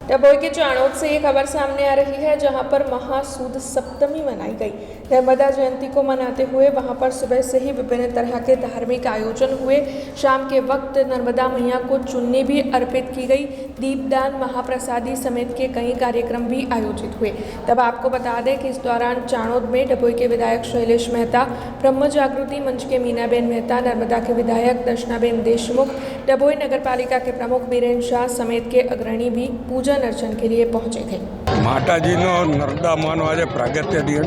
डभोई के चाणोद से एक खबर सामने आ रही है, जहां पर महासूद सप्तमी मनाई गई। नर्मदा जयंती को मनाते हुए वहां पर सुबह से ही विभिन्न तरह के धार्मिक आयोजन हुए। शाम के वक्त नर्मदा मैया को चुन्नी भी अर्पित की गई। दीपदान, महाप्रसादी समेत के कई कार्यक्रम भी आयोजित हुए। तब आपको बता दें कि इस दौरान चाणोद में डभोई के विधायक शैलेश मेहता, ब्रह्म जागृति मंच के मीनाबेन मेहता, नर्मदा के विधायक दर्शनाबेन देशमुख, डभोई नगर पालिका के प्रमुख बीरेन शाह समेत के अग्रणी भी पूजन अर्चन के लिए पहुंचे थे। માતાજીનો નર્મદા માનો આજે પ્રાગટ્ય દિન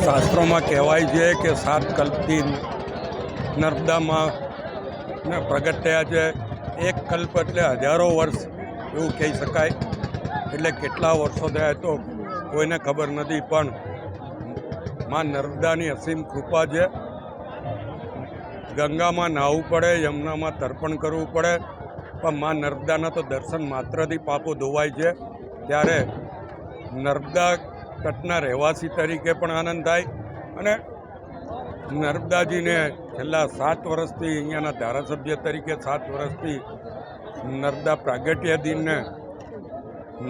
શાસ્ત્રોમાં કહેવાય છે કે 7 કલ્પથી નર્મદામાં પ્રગટ થયા છે। એક કલ્પ એટલે હજારો વર્ષ એવું કહી શકાય। એટલે કેટલા વર્ષો થયા તો કોઈને ખબર નથી, પણ માં નર્મદાની અસીમ કૃપા છે। ગંગામાં નાહવું પડે, યમુનામાં તર્પણ કરવું પડે, પણ માં નર્મદાના તો દર્શન માત્રથી પાપો ધોવાય છે। ત્યારે નર્મદા તટના રહેવાસી તરીકે પણ આનંદ થાય અને નર્મદાજીને છેલ્લા 7 વર્ષથી અહીંયાના ધારાસભ્ય તરીકે 7 વર્ષથી નર્મદા પ્રાગટ્ય દિનને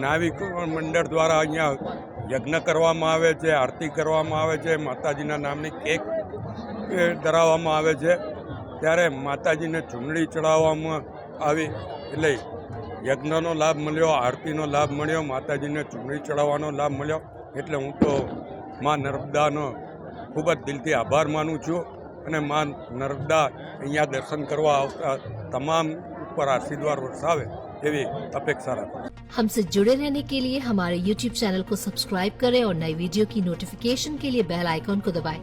નાવિક મંડળ દ્વારા અહીંયા યજ્ઞ કરવામાં આવે છે, આરતી કરવામાં આવે છે, માતાજીના નામની કેક ધરાવવામાં આવે છે। ત્યારે માતાજીને ચૂંદડી ચડાવવામાં આવી, એટલે યજ્ઞનો લાભ મળ્યો, આરતીનો લાભ મળ્યો, માતાજીને ચૂંદડી ચડાવવાનો લાભ મળ્યો। એટલે હું તો માં નર્મદાનો ખૂબ જ દિલથી આભાર માનું છું અને માં નર્મદા અહીંયા દર્શન કરવા આવતા તમામ ઉપર આશીર્વાદ વરસાવે એવી અપેક્ષા રાખું। हमसे जुड़े रहने के लिए हमारे YouTube चैनल को सब्सक्राइब करें और नई वीडियो की नोटिफिकेशन के लिए बेल आइकॉन को दबाएं।